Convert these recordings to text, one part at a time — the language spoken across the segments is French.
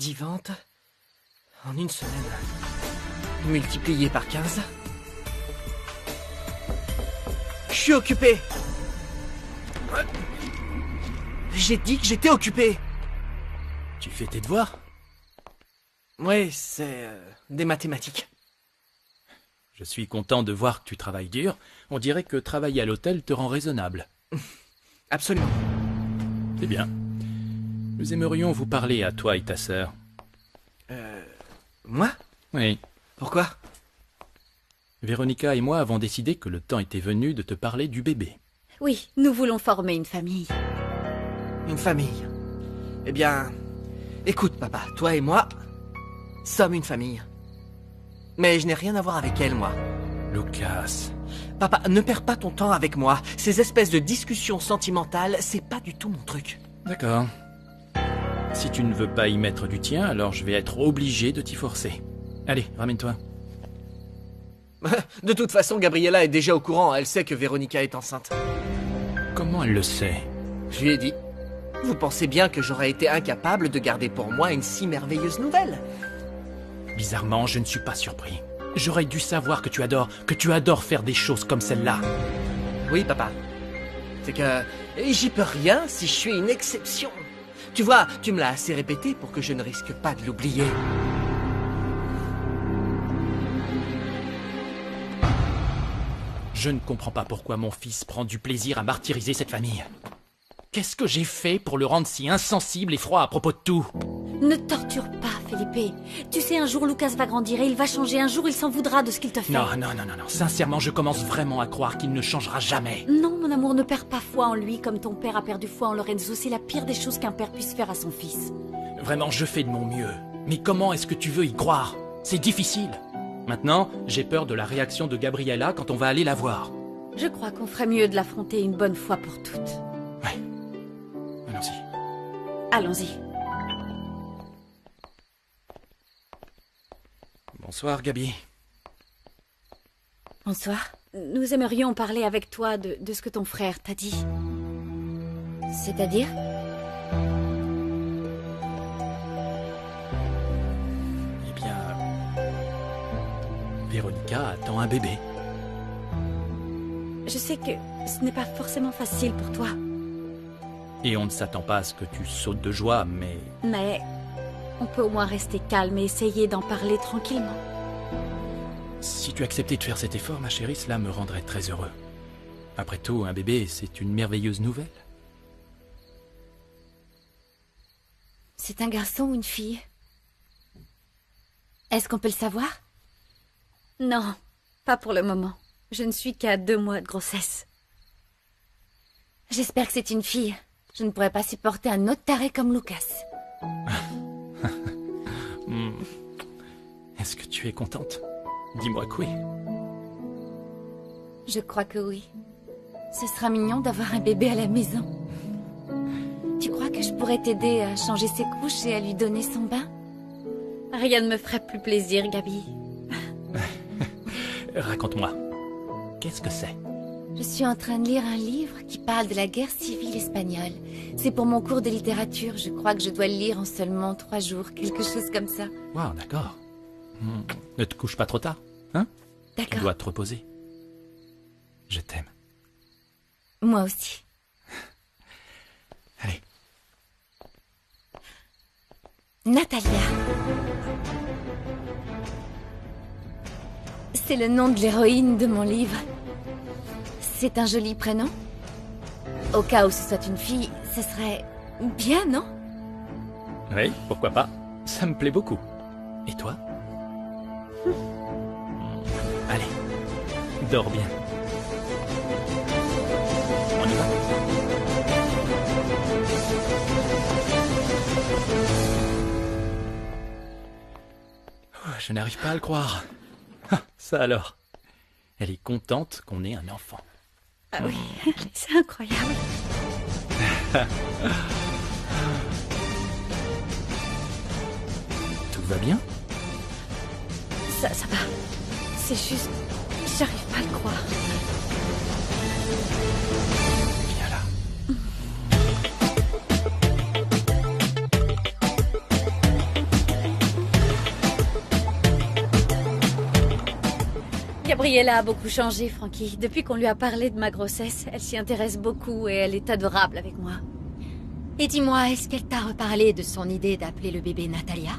10 ventes en une semaine. Multiplié par 15. Je suis occupé. J'ai dit que j'étais occupé. Tu fais tes devoirs? Ouais, c'est des mathématiques. Je suis content de voir que tu travailles dur. On dirait que travailler à l'hôtel te rend raisonnable. Absolument. C'est bien. Nous aimerions vous parler à toi et ta sœur. Moi? Oui. Pourquoi? Véronica et moi avons décidé que le temps était venu de te parler du bébé. Oui, nous voulons former une famille. Une famille. Eh bien, écoute papa, toi et moi sommes une famille. Mais je n'ai rien à voir avec elle, moi. Lucas. Papa, ne perds pas ton temps avec moi. Ces espèces de discussions sentimentales, c'est pas du tout mon truc. D'accord. Si tu ne veux pas y mettre du tien, alors je vais être obligé de t'y forcer. Allez, ramène-toi. De toute façon, Gabriella est déjà au courant. Elle sait que Véronica est enceinte. Comment elle le sait? Je lui ai dit. Vous pensez bien que j'aurais été incapable de garder pour moi une si merveilleuse nouvelle? Bizarrement, je ne suis pas surpris. J'aurais dû savoir que tu adores faire des choses comme celle-là. Oui, papa. C'est que j'y peux rien si je suis une exception. Tu vois, tu me l'as assez répété pour que je ne risque pas de l'oublier. Je ne comprends pas pourquoi mon fils prend du plaisir à martyriser cette famille. Qu'est-ce que j'ai fait pour le rendre si insensible et froid à propos de tout? Ne torture pas, Felipe. Tu sais, un jour, Lucas va grandir et il va changer. Un jour, il s'en voudra de ce qu'il te fait. Non. Sincèrement, je commence vraiment à croire qu'il ne changera jamais. Non, mon amour, ne perds pas foi en lui comme ton père a perdu foi en Lorenzo. C'est la pire des choses qu'un père puisse faire à son fils. Vraiment, je fais de mon mieux. Mais comment est-ce que tu veux y croire? C'est difficile. Maintenant, j'ai peur de la réaction de Gabriella quand on va aller la voir. Je crois qu'on ferait mieux de l'affronter une bonne fois pour toutes. Ouais. Allons-y. Allons-y. Bonsoir, Gabi. Bonsoir. Nous aimerions parler avec toi de ce que ton frère t'a dit. C'est-à-dire? Eh bien... Véronica attend un bébé. Je sais que ce n'est pas forcément facile pour toi. Et on ne s'attend pas à ce que tu sautes de joie, mais... Mais on peut au moins rester calme et essayer d'en parler tranquillement. Si tu acceptais de faire cet effort, ma chérie, cela me rendrait très heureux. Après tout, un bébé, c'est une merveilleuse nouvelle. C'est un garçon ou une fille? Est-ce qu'on peut le savoir? Non, pas pour le moment. Je ne suis qu'à 2 mois de grossesse. J'espère que c'est une fille. Je ne pourrais pas supporter un autre taré comme Lucas. Est-ce que tu es contente? Dis-moi que oui. Je crois que oui. Ce sera mignon d'avoir un bébé à la maison. Tu crois que je pourrais t'aider à changer ses couches et à lui donner son bain? Rien ne me ferait plus plaisir, Gabi. Raconte-moi. Qu'est-ce que c'est? Je suis en train de lire un livre qui parle de la guerre civile espagnole. C'est pour mon cours de littérature. Je crois que je dois le lire en seulement 3 jours, quelque chose comme ça. Wow, d'accord. Ne te couche pas trop tard, hein? Tu D'accord. dois te reposer. Je t'aime. Moi aussi. Allez. Natalia. C'est le nom de l'héroïne de mon livre. C'est un joli prénom. Au cas où ce soit une fille, ce serait bien, non? Oui, pourquoi pas. Ça me plaît beaucoup. Et toi? Allez, dors bien. On y va? Je n'arrive pas à le croire. Ah, ça alors. Elle est contente qu'on ait un enfant. Ah oui, c'est incroyable. Tout va bien? Ça va. C'est juste... J'arrive pas à le croire. Viens là. Gabriella a beaucoup changé, Frankie. Depuis qu'on lui a parlé de ma grossesse, elle s'y intéresse beaucoup et elle est adorable avec moi. Et dis-moi, est-ce qu'elle t'a reparlé de son idée d'appeler le bébé Natalia?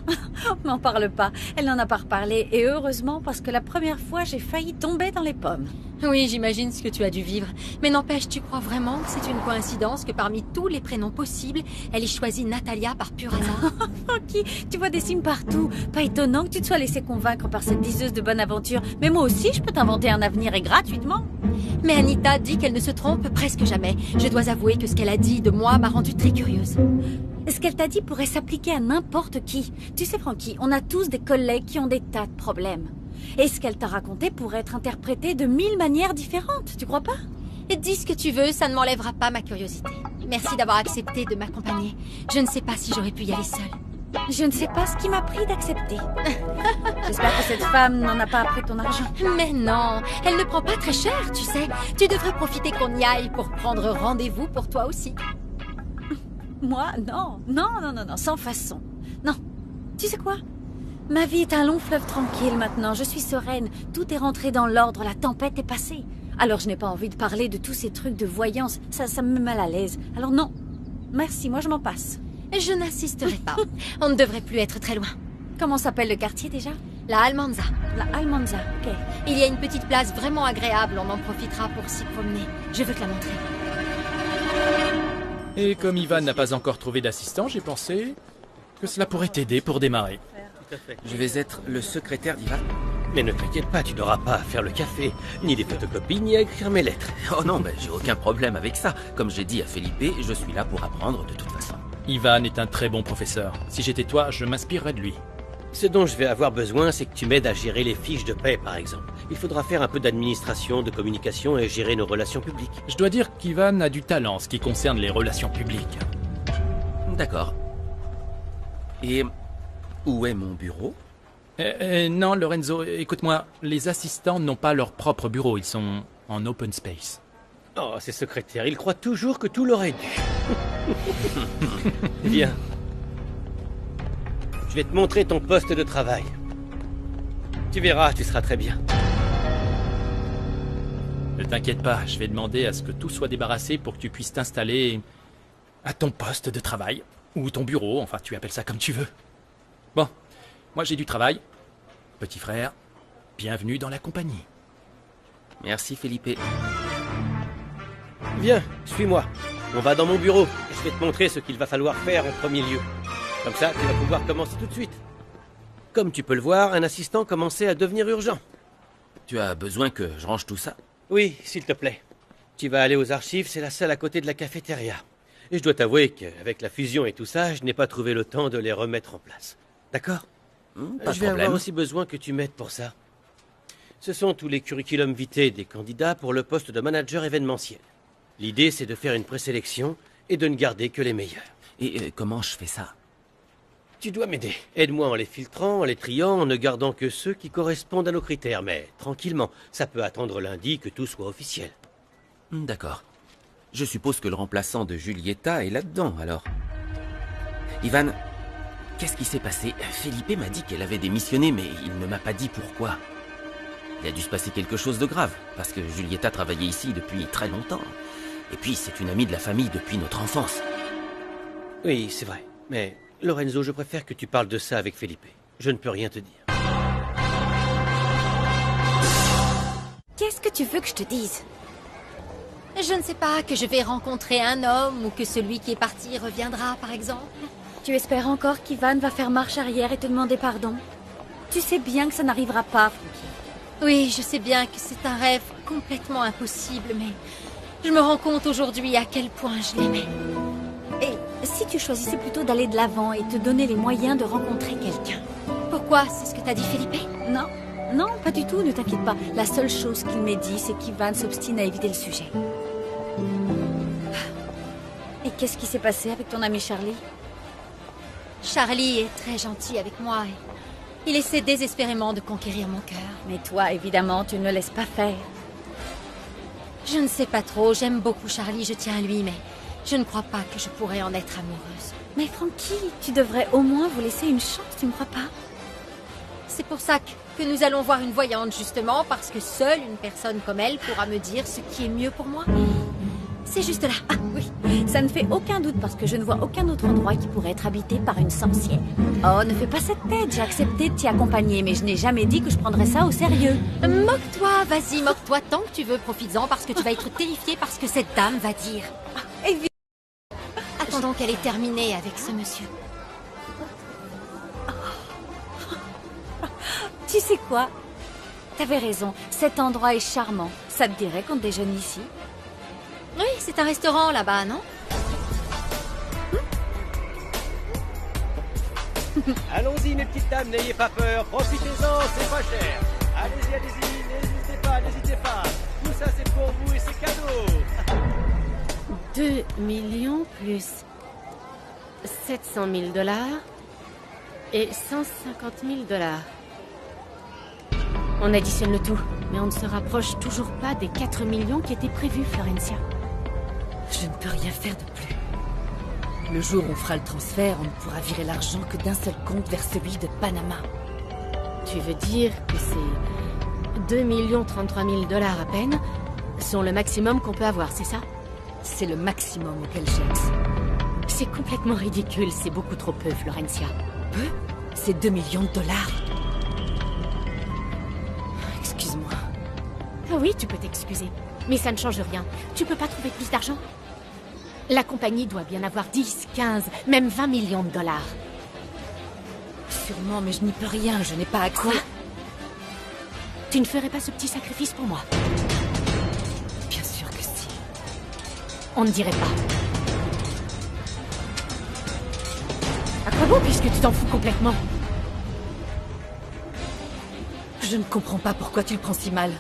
M'en parle pas, elle n'en a pas reparlé, et heureusement parce que la première fois j'ai failli tomber dans les pommes. Oui, j'imagine ce que tu as dû vivre. Mais n'empêche, tu crois vraiment que c'est une coïncidence que parmi tous les prénoms possibles, elle ait choisi Natalia par pur hasard? Frankie, tu vois des signes partout. Pas étonnant que tu te sois laissé convaincre par cette diseuse de bonne aventure. Mais moi aussi, je peux t'inventer un avenir et gratuitement. Mais Anita dit qu'elle ne se trompe presque jamais. Je dois avouer que ce qu'elle a dit de moi m'a rendue très curieuse. Ce qu'elle t'a dit pourrait s'appliquer à n'importe qui. Tu sais, Frankie, on a tous des collègues qui ont des tas de problèmes. Et ce qu'elle t'a raconté pourrait être interprété de 1000 manières différentes, tu crois pas? Et dis ce que tu veux, ça ne m'enlèvera pas ma curiosité. Merci d'avoir accepté de m'accompagner. Je ne sais pas si j'aurais pu y aller seule. Je ne sais pas ce qui m'a pris d'accepter. J'espère que cette femme n'en a pas pris ton argent. Mais non, elle ne prend pas très cher, tu sais. Tu devrais profiter qu'on y aille pour prendre rendez-vous pour toi aussi. Moi, non, sans façon. Non, tu sais quoi? Ma vie est un long fleuve tranquille maintenant, je suis sereine. Tout est rentré dans l'ordre, la tempête est passée. Alors je n'ai pas envie de parler de tous ces trucs de voyance, ça me met mal à l'aise. Alors non, merci, moi je m'en passe. Je n'insisterai pas. On ne devrait plus être très loin. Comment s'appelle le quartier déjà? La Almanza. La Almanza, ok. Il y a une petite place vraiment agréable, on en profitera pour s'y promener. Je veux te la montrer. Et comme Ivan n'a pas encore trouvé d'assistant, j'ai pensé que cela pourrait t'aider pour démarrer. Tout à fait. Je vais être le secrétaire d'Ivan. Mais ne t'inquiète pas, tu n'auras pas à faire le café, ni les photocopies, ni à écrire mes lettres. Oh non, mais j'ai aucun problème avec ça. Comme j'ai dit à Felipe, je suis là pour apprendre de toute façon. Ivan est un très bon professeur. Si j'étais toi, je m'inspirerais de lui. Ce dont je vais avoir besoin, c'est que tu m'aides à gérer les fiches de paie, par exemple. Il faudra faire un peu d'administration, de communication et gérer nos relations publiques. Je dois dire qu'Ivan a du talent en ce qui concerne les relations publiques. D'accord. Et où est mon bureau? Non, Lorenzo, écoute-moi, les assistants n'ont pas leur propre bureau, ils sont en open space. Oh, ces secrétaires, ils croient toujours que tout leur est dû. Viens. Je vais te montrer ton poste de travail. Tu verras, tu seras très bien. Ne t'inquiète pas, je vais demander à ce que tout soit débarrassé pour que tu puisses t'installer à ton poste de travail. Ou ton bureau, enfin tu appelles ça comme tu veux. Bon, moi j'ai du travail. Petit frère, bienvenue dans la compagnie. Merci, Felipe. Viens, suis-moi. On va dans mon bureau et je vais te montrer ce qu'il va falloir faire en premier lieu. Comme ça, tu vas pouvoir commencer tout de suite. Comme tu peux le voir, un assistant commençait à devenir urgent. Tu as besoin que je range tout ça? Oui, s'il te plaît. Tu vas aller aux archives, c'est la salle à côté de la cafétéria. Et je dois t'avouer qu'avec la fusion et tout ça, je n'ai pas trouvé le temps de les remettre en place. D'accord? Pas de Je vais problème. avoir aussi besoin que tu m'aides pour ça. Ce sont tous les curriculums vitae des candidats pour le poste de manager événementiel. L'idée, c'est de faire une présélection et de ne garder que les meilleurs. Et comment je fais ça? Tu dois m'aider. Aide-moi en les filtrant, en les triant, en ne gardant que ceux qui correspondent à nos critères. Mais tranquillement, ça peut attendre lundi que tout soit officiel. D'accord. Je suppose que le remplaçant de Julieta est là-dedans, alors. Ivan, qu'est-ce qui s'est passé? Felipe m'a dit qu'elle avait démissionné, mais il ne m'a pas dit pourquoi. Il a dû se passer quelque chose de grave, parce que Julieta travaillait ici depuis très longtemps. Et puis, c'est une amie de la famille depuis notre enfance. Oui, c'est vrai. Mais, Lorenzo, je préfère que tu parles de ça avec Felipe. Je ne peux rien te dire. Qu'est-ce que tu veux que je te dise? Je ne sais pas, que je vais rencontrer un homme ou que celui qui est parti reviendra, par exemple. Tu espères encore qu'Ivan va faire marche arrière et te demander pardon? Tu sais bien que ça n'arrivera pas, Frankie. Oui, je sais bien que c'est un rêve complètement impossible, mais je me rends compte aujourd'hui à quel point je l'aimais. Et si tu choisissais plutôt d'aller de l'avant et te donner les moyens de rencontrer quelqu'un? Pourquoi? C'est ce que t'as dit, Felipe? Non, pas du tout, ne t'inquiète pas. La seule chose qu'il m'ait dit, c'est qu'Ivan s'obstine à éviter le sujet. Et qu'est-ce qui s'est passé avec ton ami Charlie? Charlie est très gentil avec moi et il essaie désespérément de conquérir mon cœur. Mais toi, évidemment, tu ne le laisses pas faire. Je ne sais pas trop, j'aime beaucoup Charlie, je tiens à lui, mais je ne crois pas que je pourrais en être amoureuse. Mais Frankie, tu devrais au moins vous laisser une chance, tu ne crois pas? C'est pour ça que que nous allons voir une voyante justement parce que seule une personne comme elle pourra me dire ce qui est mieux pour moi. C'est juste là. Ah oui, ça ne fait aucun doute parce que je ne vois aucun autre endroit qui pourrait être habité par une sorcière. Oh, ne fais pas cette tête, j'ai accepté de t'y accompagner, mais je n'ai jamais dit que je prendrais ça au sérieux. Moque-toi, vas-y, moque-toi tant que tu veux, profites-en parce que tu vas être terrifiée par ce que cette dame va dire. Évidemment. Attendons qu'elle ait terminé avec ce monsieur. Tu sais quoi? T'avais raison, cet endroit est charmant. Ça te dirait qu'on déjeune ici? Oui, c'est un restaurant là-bas, non? Allons-y, mes petites dames, n'ayez pas peur. Profitez-en, c'est pas cher. Allez-y, allez-y, n'hésitez pas. Tout ça, c'est pour vous et c'est cadeau. 2 millions plus 700 000 $ et 150 000 $. On additionne le tout, mais on ne se rapproche toujours pas des 4 millions qui étaient prévus, Florencia. Je ne peux rien faire de plus. Le jour où on fera le transfert, on ne pourra virer l'argent que d'un seul compte vers celui de Panama. Tu veux dire que ces 2 33 000 $ à peine sont le maximum qu'on peut avoir, c'est ça? C'est le maximum auquel j'axe. C'est complètement ridicule, c'est beaucoup trop peu, Florencia. Peu? C'est 2 millions de dollars. Excuse-moi. Ah oui, tu peux t'excuser. Mais ça ne change rien. Tu peux pas trouver plus d'argent? La compagnie doit bien avoir 10, 15, même 20 millions de $. Sûrement, mais je n'y peux rien, je n'ai pas accès. Quoi? Tu ne ferais pas ce petit sacrifice pour moi? Bien sûr que si. On ne dirait pas. À quoi bon, puisque tu t'en fous complètement? Je ne comprends pas pourquoi tu le prends si mal.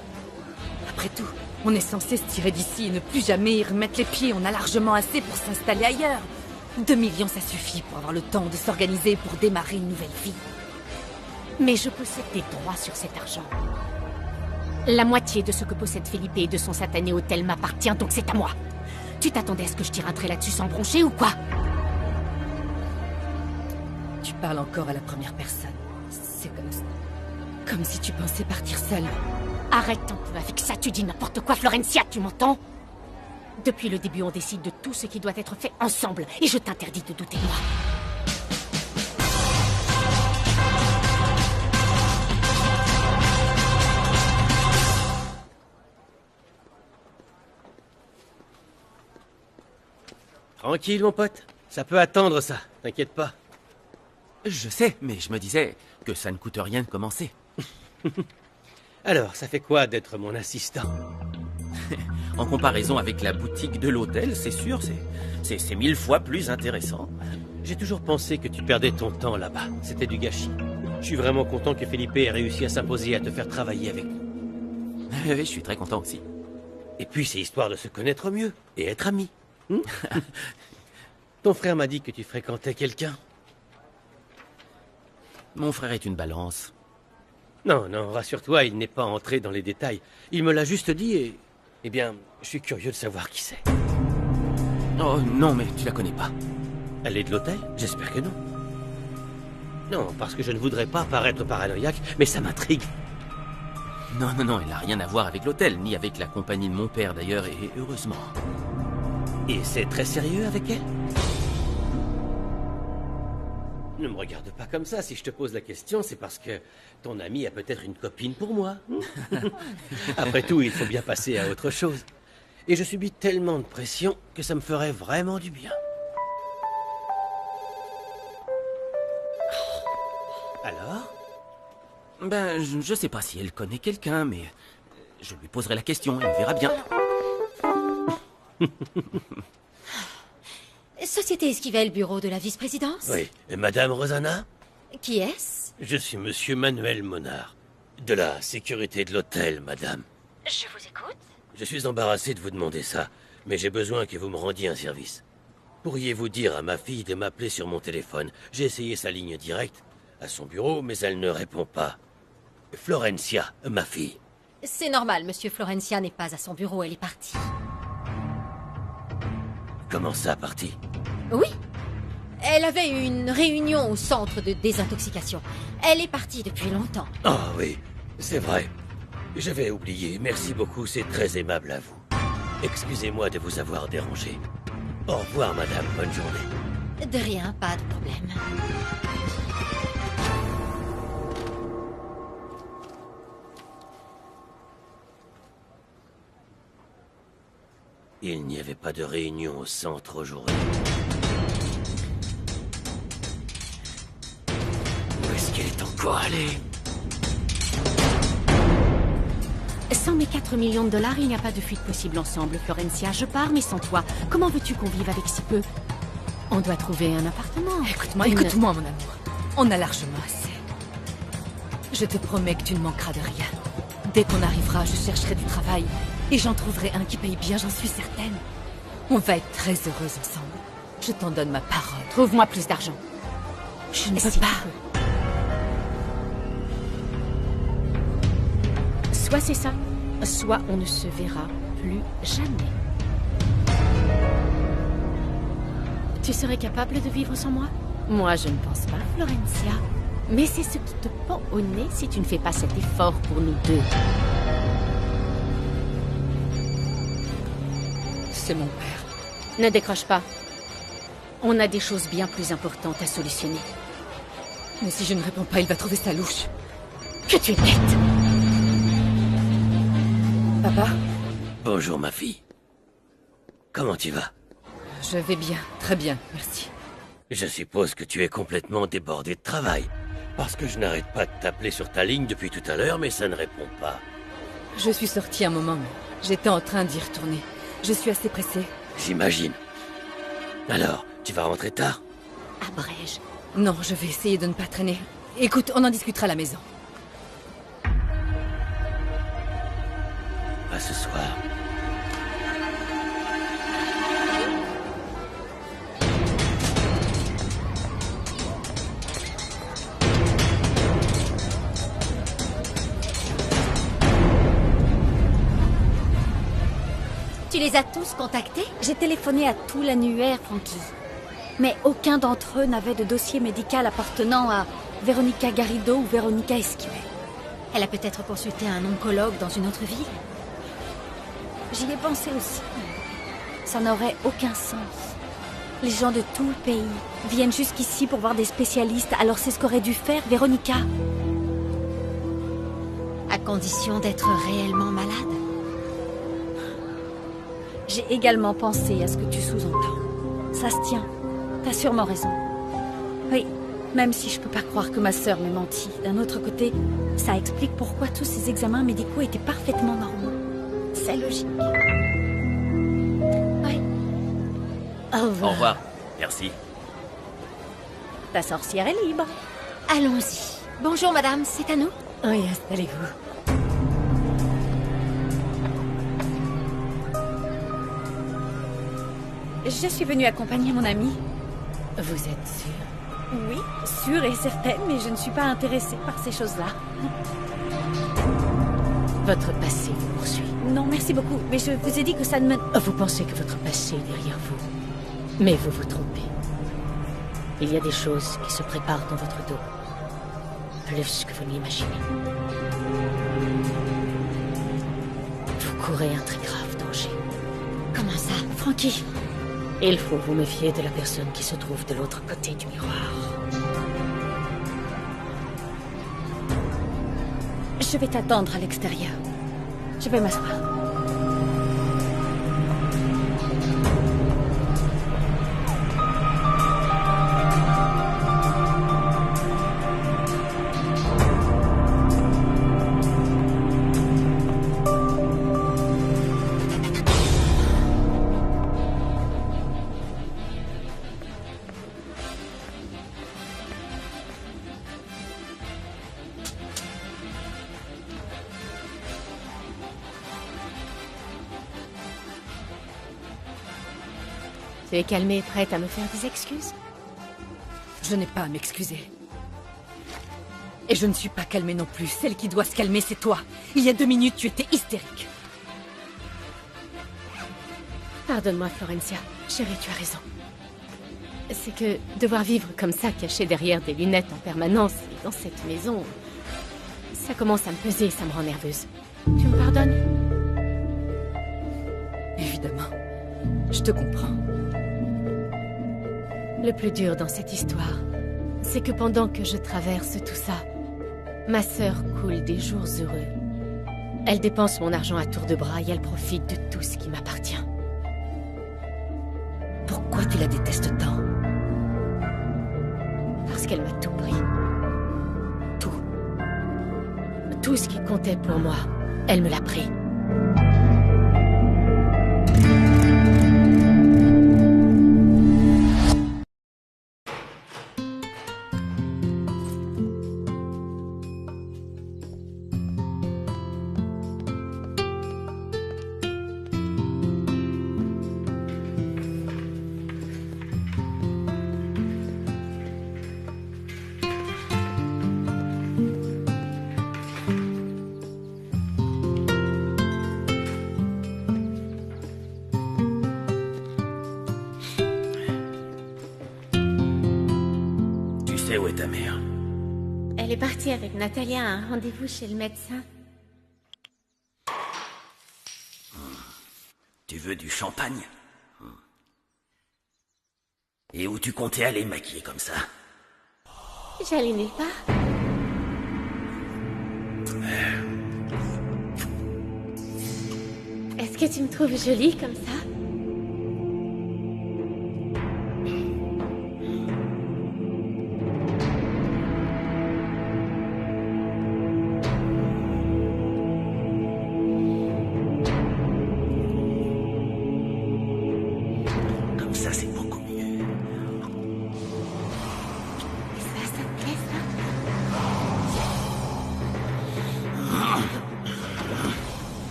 Après tout, on est censé se tirer d'ici et ne plus jamais y remettre les pieds. On a largement assez pour s'installer ailleurs. 2 millions, ça suffit pour avoir le temps de s'organiser pour démarrer une nouvelle vie. Mais je possède des droits sur cet argent. La moitié de ce que possède Felipe et de son satané hôtel m'appartient, donc c'est à moi. Tu t'attendais à ce que je tire un trait là-dessus sans broncher ou quoi? Tu parles encore à la première personne. C'est comme si tu pensais partir seule. Arrête un peu avec ça, tu dis n'importe quoi, Florencia, tu m'entends? Depuis le début, on décide de tout ce qui doit être fait ensemble, et je t'interdis de douter de moi. Tranquille, mon pote. Ça peut attendre, ça. T'inquiète pas. Je sais, mais je me disais que ça ne coûte rien de commencer. Alors, ça fait quoi d'être mon assistant? En comparaison avec la boutique de l'hôtel, c'est sûr, c'est 1000 fois plus intéressant. J'ai toujours pensé que tu perdais ton temps là-bas. C'était du gâchis. Je suis vraiment content que Felipe ait réussi à s'imposer et à te faire travailler avec nous. Oui, je suis très content aussi. Et puis, c'est histoire de se connaître mieux et être amis. Ton frère m'a dit que tu fréquentais quelqu'un. Mon frère est une balance. Non, non, rassure-toi, il n'est pas entré dans les détails. Il me l'a juste dit et... Eh bien, je suis curieux de savoir qui c'est. Oh non, mais tu la connais pas. Elle est de l'hôtel? J'espère que non. Non, parce que je ne voudrais pas paraître paranoïaque, mais ça m'intrigue. Non, non, non, elle n'a rien à voir avec l'hôtel, ni avec la compagnie de mon père d'ailleurs, et heureusement. Et c'est très sérieux avec elle? Ne me regarde pas comme ça. Si je te pose la question, c'est parce que ton ami a peut-être une copine pour moi. Après tout, il faut bien passer à autre chose. Et je subis tellement de pression que ça me ferait vraiment du bien. Alors? Ben, je sais pas si elle connaît quelqu'un, mais je lui poserai la question et on verra bien. Société Esquivel, bureau de la vice-présidence? Oui. Et Madame Rosanna? Qui est-ce? Je suis Monsieur Manuel Monard. De la sécurité de l'hôtel, madame. Je vous écoute. Je suis embarrassé de vous demander ça, mais j'ai besoin que vous me rendiez un service. Pourriez-vous dire à ma fille de m'appeler sur mon téléphone? J'ai essayé sa ligne directe à son bureau, mais elle ne répond pas. Florencia, ma fille. C'est normal, Monsieur Florencia n'est pas à son bureau, elle est partie. Comment ça, partie? Oui. Elle avait une réunion au centre de désintoxication. Elle est partie depuis longtemps. Ah oui, c'est vrai. J'avais oublié. Merci beaucoup, c'est très aimable à vous. Excusez-moi de vous avoir dérangé. Au revoir, madame. Bonne journée. De rien, pas de problème. Il n'y avait pas de réunion au centre aujourd'hui. Où est-ce qu'elle est encore allée? Sans mes 4 millions de dollars, il n'y a pas de fuite possible ensemble, Florencia. Je pars, mais sans toi. Comment veux-tu qu'on vive avec si peu? On doit trouver un appartement. Écoute-moi, mon amour. On a largement assez. Je te promets que tu ne manqueras de rien. Dès qu'on arrivera, je chercherai du travail. Et j'en trouverai un qui paye bien, j'en suis certaine. On va être très heureuses ensemble. Je t'en donne ma parole. Trouve-moi plus d'argent. Je ne peux Si tu pas. peux. Soit c'est ça, soit on ne se verra plus jamais. Tu serais capable de vivre sans moi? Moi, je ne pense pas, Florencia. Mais c'est ce qui te pend au nez si tu ne fais pas cet effort pour nous deux. C'est mon père. Ne décroche pas. On a des choses bien plus importantes à solutionner. Mais si je ne réponds pas, il va trouver ça louche. Que tu es bête! Papa, Bonjour, ma fille. Comment tu vas? je vais bien. Très bien, merci. Je suppose que tu es complètement débordé de travail. Parce que je n'arrête pas de t'appeler sur ta ligne depuis tout à l'heure, mais ça ne répond pas. Je suis sortie un moment, mais j'étais en train d'y retourner. Je suis assez pressée. J'imagine. Alors, tu vas rentrer tard? Abrège. Non, je vais essayer de ne pas traîner. Écoute, on en discutera à la maison. Pas ce soir. Tu les as tous contactés? J'ai téléphoné à tout l'annuaire, Frankie. Mais aucun d'entre eux n'avait de dossier médical appartenant à Veronica Garrido ou Veronica Esquivel. Elle a peut-être consulté un oncologue dans une autre ville. J'y ai pensé aussi. Ça n'aurait aucun sens. Les gens de tout le pays viennent jusqu'ici pour voir des spécialistes, alors c'est ce qu'aurait dû faire Veronica. À condition d'être réellement malade. J'ai également pensé à ce que tu sous-entends. Ça se tient. T'as sûrement raison. Oui, même si je peux pas croire que ma sœur m'ait menti. D'un autre côté, ça explique pourquoi tous ces examens médicaux étaient parfaitement normaux. C'est logique. Oui. Au revoir. Merci. Ta sorcière est libre. Allons-y. Bonjour, madame, c'est à nous? Oui, installez-vous. Je suis venue accompagner mon amie. Vous êtes sûr? Oui, sûre et certaine, mais je ne suis pas intéressée par ces choses-là. Votre passé vous poursuit. Non, merci beaucoup, mais je vous ai dit que ça ne me... Vous pensez que votre passé est derrière vous. Mais vous vous trompez. Il y a des choses qui se préparent dans votre dos. Plus que vous ne l'imaginez. Vous courez un très grave danger. Comment ça? Frankie, Il faut vous méfier de la personne qui se trouve de l'autre côté du miroir. je vais t'attendre à l'extérieur. Je vais m'asseoir. Tu es calmée et prête à me faire des excuses? Je n'ai pas à m'excuser. Et je ne suis pas calmée non plus. Celle qui doit se calmer, c'est toi. Il y a 2 minutes, tu étais hystérique. Pardonne-moi, Florencia. Chérie, tu as raison. c'est que devoir vivre comme ça, caché derrière des lunettes en permanence, et dans cette maison, ça commence à me peser, ça me rend nerveuse. Tu me pardonnes? Évidemment. Je te comprends. Le plus dur dans cette histoire, c'est que pendant que je traverse tout ça, ma sœur coule des jours heureux. Elle dépense mon argent à tour de bras et elle profite de tout ce qui m'appartient. Pourquoi tu la détestes tant? Parce qu'elle m'a tout pris. Tout. Tout ce qui comptait pour moi, elle me l'a pris. Où est ta mère? Elle est partie avec Natalia à un rendez-vous chez le médecin. Tu veux du champagne? Et où tu comptais aller maquiller comme ça? J'allais nulle part. Est-ce que tu me trouves jolie comme ça?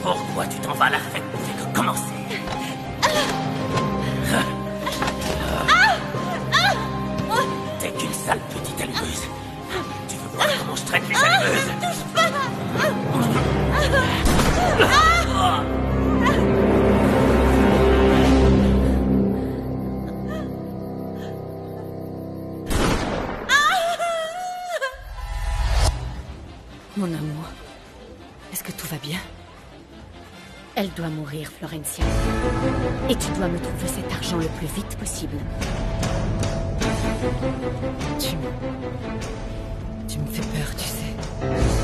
Pourquoi tu t'en vas? La fête ne fait que commencer. T'es qu'une sale petite allumeuse. Tu veux voir comment je traite les allumeuses? Mon amour, est-ce que tout va bien? Elle doit mourir, Florencia. Et tu dois me trouver cet argent le plus vite possible. Tu me fais peur, tu sais.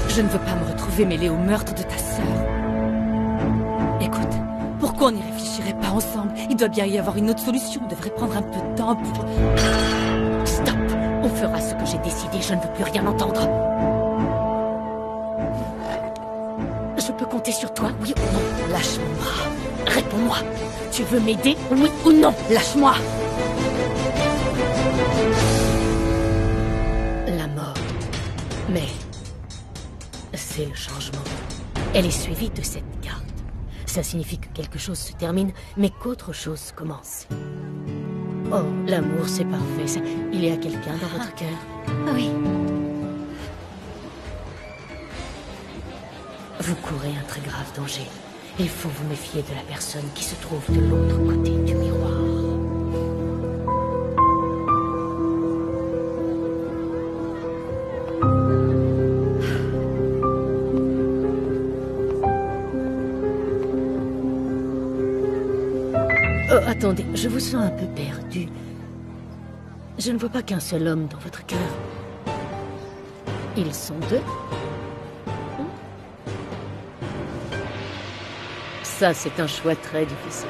Je ne veux pas me retrouver mêlée au meurtre de ta sœur. Écoute, pourquoi on n'y réfléchirait pas ensemble? Il doit bien y avoir une autre solution. On devrait prendre un peu de temps pour... Stop! On fera ce que j'ai décidé, je ne veux plus rien entendre. Je peux compter sur toi, oui ou non? Lâche mon bras. Réponds-moi. Tu veux m'aider, oui ou non? Lâche-moi. La mort. Mais... c'est le changement. Elle est suivie de cette carte. Ça signifie que quelque chose se termine, mais qu'autre chose commence. Oh, l'amour, c'est parfait. Ça. Il y a quelqu'un dans votre cœur? Oui. Vous courez un très grave danger. Il faut vous méfier de la personne qui se trouve de l'autre côté du miroir. Oh, attendez, je vous sens un peu perdu. Je ne vois pas qu'un seul homme dans votre cœur. Ils sont deux. Ça, c'est un choix très difficile.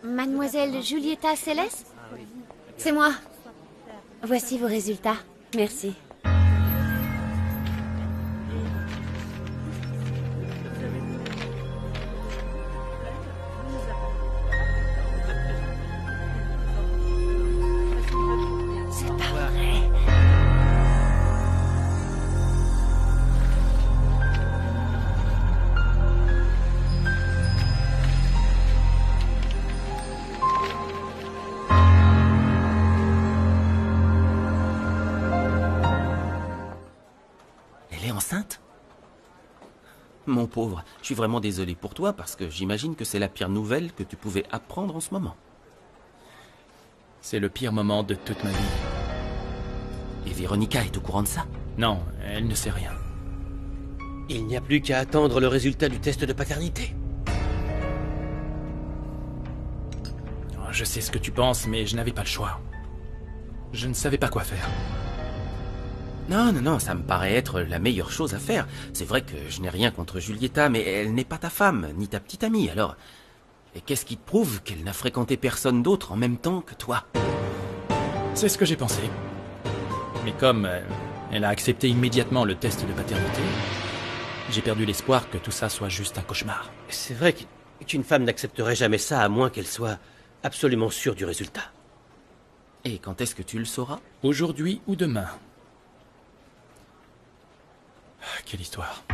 Mademoiselle Julieta Céleste? C'est moi. Voici vos résultats. Merci. C'est pas vrai. Elle est enceinte? Mon pauvre, je suis vraiment désolé pour toi parce que j'imagine que c'est la pire nouvelle que tu pouvais apprendre en ce moment. C'est le pire moment de toute ma vie. Et Véronica est au courant de ça? Non, elle ne sait rien. Il n'y a plus qu'à attendre le résultat du test de paternité. Oh, je sais ce que tu penses, mais je n'avais pas le choix. Je ne savais pas quoi faire. Non, ça me paraît être la meilleure chose à faire. C'est vrai que je n'ai rien contre Julieta, mais elle n'est pas ta femme, ni ta petite amie, alors... Et qu'est-ce qui te prouve qu'elle n'a fréquenté personne d'autre en même temps que toi? C'est ce que j'ai pensé. Mais comme elle a accepté immédiatement le test de paternité, j'ai perdu l'espoir que tout ça soit juste un cauchemar. C'est vrai qu'une femme n'accepterait jamais ça à moins qu'elle soit absolument sûre du résultat. Et quand est-ce que tu le sauras? Aujourd'hui ou demain. Quelle histoire.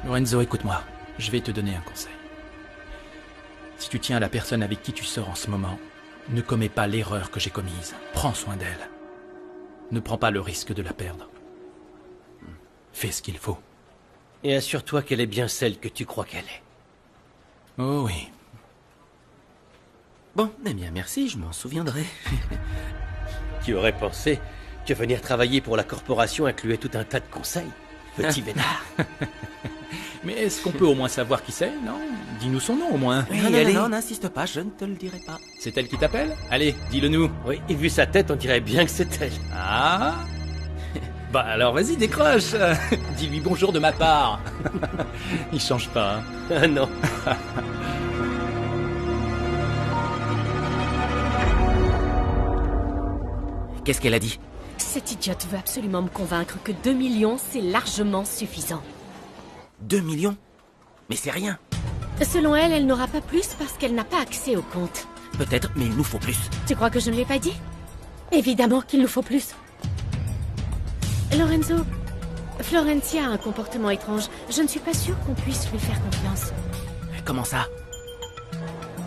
Lorenzo, écoute-moi. Je vais te donner un conseil. Si tu tiens à la personne avec qui tu sors en ce moment, ne commets pas l'erreur que j'ai commise. Prends soin d'elle. Ne prends pas le risque de la perdre. Fais ce qu'il faut. Et assure-toi qu'elle est bien celle que tu crois qu'elle est. Oh oui. Bon, eh bien merci, je m'en souviendrai. Qui aurait pensé que venir travailler pour la corporation incluait tout un tas de conseils? Petit vénard. Mais est-ce qu'on peut au moins savoir qui c'est, non? Dis-nous son nom au moins. Oui, non, n'insiste pas, je ne te le dirai pas. C'est elle qui t'appelle? Allez, dis-le nous. Oui, et vu sa tête, on dirait bien que c'est elle. Ah. Bah alors vas-y, décroche. Dis-lui bonjour de ma part. Il change pas, hein. Ah non. Qu'est-ce qu'elle a dit? Cette idiote veut absolument me convaincre que 2 millions, c'est largement suffisant. 2 millions? Mais c'est rien. Selon elle, elle n'aura pas plus parce qu'elle n'a pas accès au compte. Peut-être, mais il nous faut plus. Tu crois que je ne l'ai pas dit? Évidemment qu'il nous faut plus. Lorenzo, Florencia a un comportement étrange. Je ne suis pas sûre qu'on puisse lui faire confiance. Comment ça?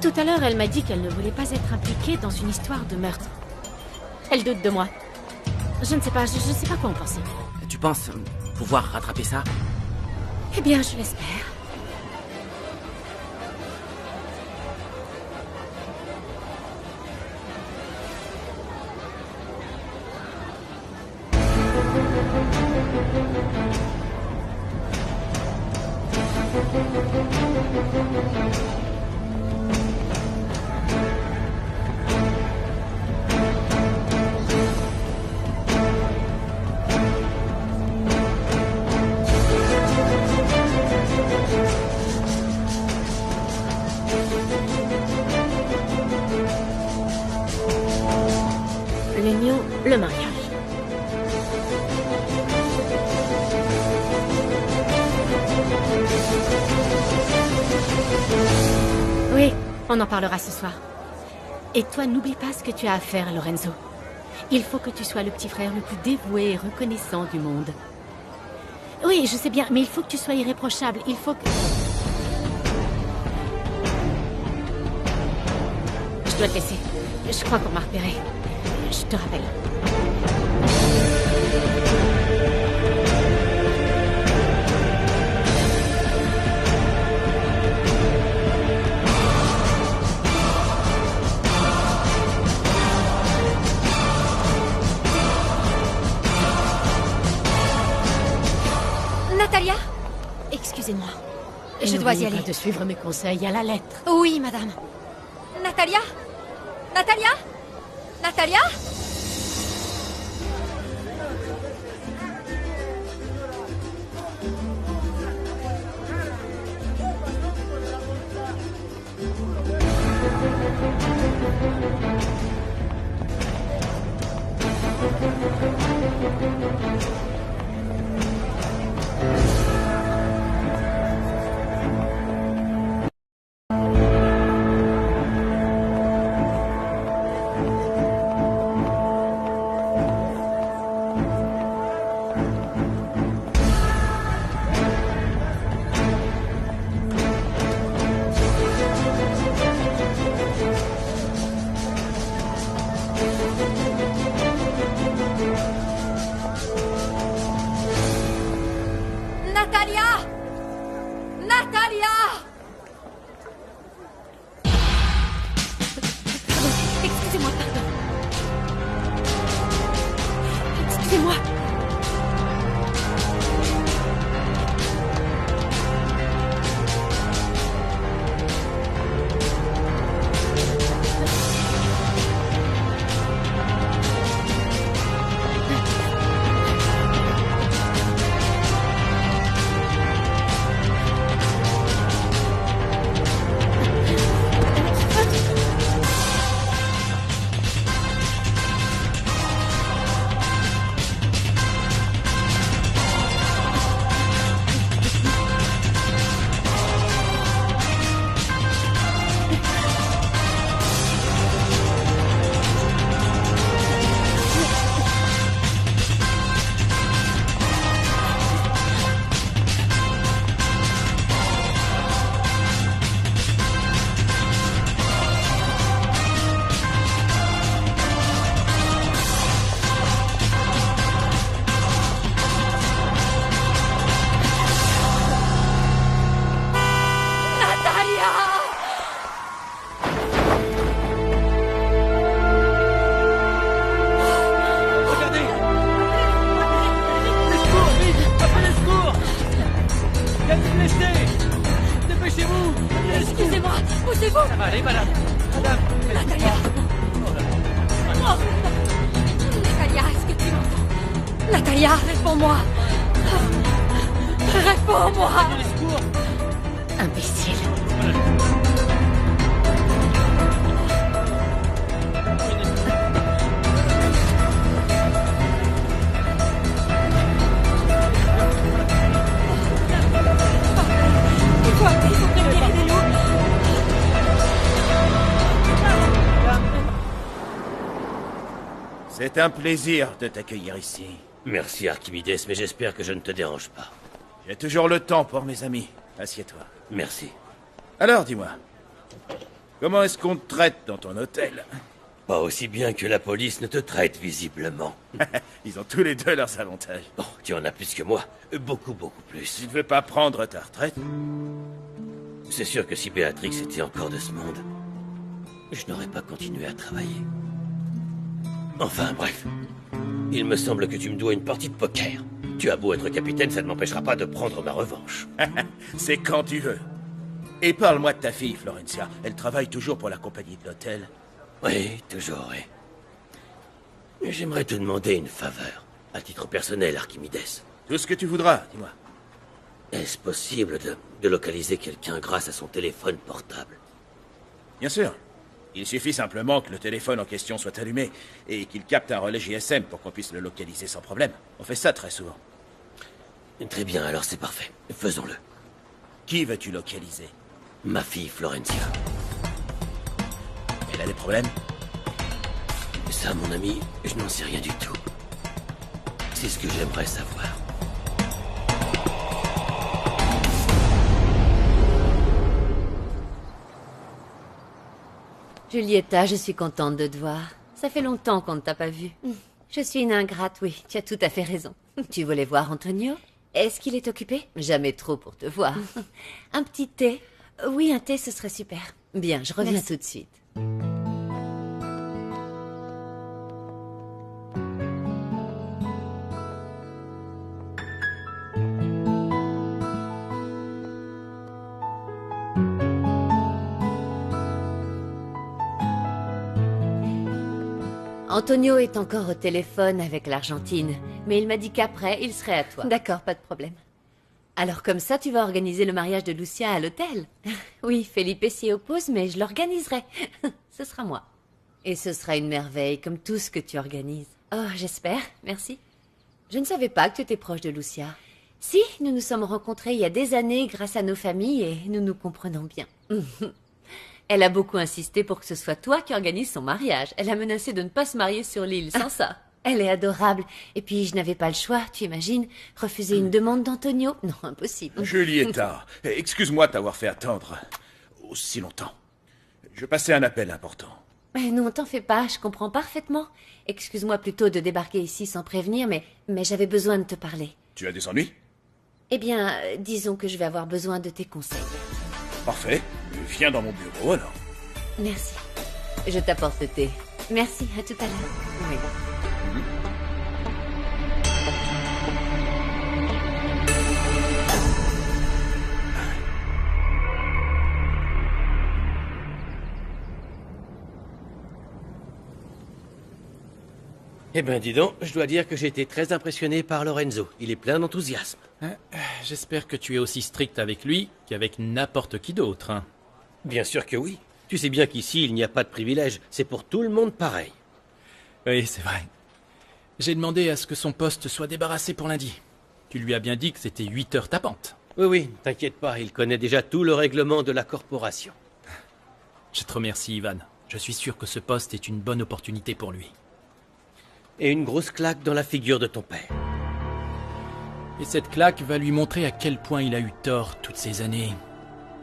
Tout à l'heure, elle m'a dit qu'elle ne voulait pas être impliquée dans une histoire de meurtre. Elle doute de moi. Je ne sais pas, je sais pas quoi en penser. Tu penses pouvoir rattraper ça? Eh bien, je l'espère. L'union, le mariage. Oui, on en parlera ce soir. Et toi, n'oublie pas ce que tu as à faire, Lorenzo. Il faut que tu sois le petit frère le plus dévoué et reconnaissant du monde. Oui, je sais bien, mais il faut que tu sois irréprochable. Il faut que... Je dois te laisser. Je crois qu'on m'a repéré. Je te rappelle. Natalia? Excusez-moi. Je dois y N'oubliez aller. pas de suivre mes conseils à la lettre. Oui, madame. Natalia? Natalia? Natalia? Natalia! Natalia! Excusez-moi, pardon. Excusez-moi. Regardez! Les secours, vite! Appelez les secours! Il y a des blessés! Dépêchez-vous! Excusez-moi, poussez-vous! Ça va aller, madame! Madame! Natalia! Oh. Natalia, est-ce que tu m'entends? Natalia, réponds-moi! Réponds-moi! Les secours! Imbécile. Il faut prévenir les loups! C'est un plaisir de t'accueillir ici. Merci, Archimedes, mais j'espère que je ne te dérange pas. J'ai toujours le temps pour mes amis. Assieds-toi. Merci. Alors, dis-moi, comment est-ce qu'on te traite dans ton hôtel? Pas aussi bien que la police ne te traite, visiblement. Ils ont tous les deux leurs avantages. Bon, tu en as plus que moi. Beaucoup, beaucoup plus. Tu ne veux pas prendre ta retraite? C'est sûr que si Béatrix était encore de ce monde, je n'aurais pas continué à travailler. Enfin, bref. Il me semble que tu me dois une partie de poker. Tu as beau être capitaine, ça ne m'empêchera pas de prendre ma revanche. C'est quand tu veux. Et parle-moi de ta fille, Florencia. Elle travaille toujours pour la compagnie de l'hôtel. Oui, toujours, oui. Mais j'aimerais te demander une faveur, à titre personnel, Archimedes. Tout ce que tu voudras, dis-moi. Est-ce possible de localiser quelqu'un grâce à son téléphone portable? Bien sûr. Il suffit simplement que le téléphone en question soit allumé et qu'il capte un relais GSM pour qu'on puisse le localiser sans problème. On fait ça très souvent. Très bien, alors c'est parfait. Faisons-le. Qui veux-tu localiser? Ma fille, Florencia. Elle a des problèmes? Ça, mon ami, je n'en sais rien du tout. C'est ce que j'aimerais savoir. Julieta, je suis contente de te voir. Ça fait longtemps qu'on ne t'a pas vu. Je suis une ingrate, oui, tu as tout à fait raison. Tu voulais voir Antonio? Est-ce qu'il est occupé? Jamais trop pour te voir. Un petit thé? Oui, un thé, ce serait super. Bien, je reviens tout de suite. Antonio est encore au téléphone avec l'Argentine, mais il m'a dit qu'après, il serait à toi. D'accord, pas de problème. Alors comme ça, tu vas organiser le mariage de Lucia à l'hôtel? Oui, Felipe s'y oppose, mais je l'organiserai. Ce sera moi. Et ce sera une merveille, comme tout ce que tu organises. Oh, j'espère, merci. Je ne savais pas que tu étais proche de Lucia. Si, nous nous sommes rencontrés il y a des années grâce à nos familles et nous nous comprenons bien. Elle a beaucoup insisté pour que ce soit toi qui organise son mariage. Elle a menacé de ne pas se marier sur l'île sans ça. Elle est adorable. Et puis, je n'avais pas le choix, tu imagines? Refuser une demande d'Antonio? Non, impossible. Julieta, excuse-moi de t'avoir fait attendre aussi longtemps. Je passais un appel important. Mais non, t'en fais pas, je comprends parfaitement. Excuse-moi plutôt de débarquer ici sans prévenir, mais j'avais besoin de te parler. Tu as des ennuis? Eh bien, disons que je vais avoir besoin de tes conseils. Parfait. Viens dans mon bureau, alors. Merci. Je t'apporte le thé. Merci, à tout à l'heure. Oui. Eh ben, dis donc, je dois dire que j'ai été très impressionné par Lorenzo. Il est plein d'enthousiasme. J'espère que tu es aussi strict avec lui qu'avec n'importe qui d'autre. Hein. Bien sûr que oui. Tu sais bien qu'ici, il n'y a pas de privilège. C'est pour tout le monde pareil. Oui, c'est vrai. J'ai demandé à ce que son poste soit débarrassé pour lundi. Tu lui as bien dit que c'était 8 heures tapantes. Oui, t'inquiète pas, il connaît déjà tout le règlement de la corporation. Je te remercie, Ivan. Je suis sûr que ce poste est une bonne opportunité pour lui. Et une grosse claque dans la figure de ton père. Et cette claque va lui montrer à quel point il a eu tort toutes ces années.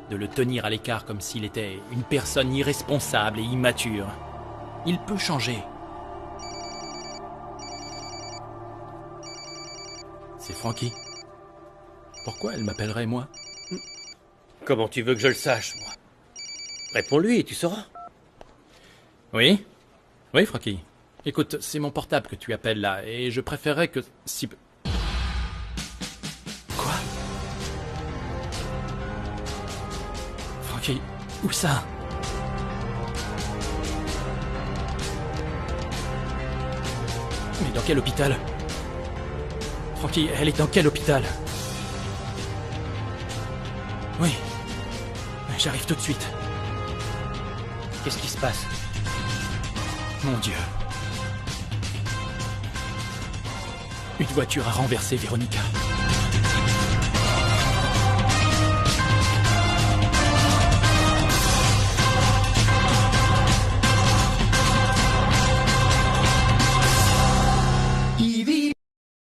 De le tenir à l'écart comme s'il était une personne irresponsable et immature. Il peut changer. C'est Frankie. Pourquoi elle m'appellerait moi? Comment tu veux que je le sache, moi? Réponds-lui et tu sauras. Oui? Oui, Frankie. Écoute, c'est mon portable que tu appelles là, et je préférerais que... si... Quoi? Frankie, où ça? Mais dans quel hôpital? Frankie, elle est dans quel hôpital? Oui. J'arrive tout de suite. Qu'est-ce qui se passe? Mon Dieu. Une voiture a renversé Véronica.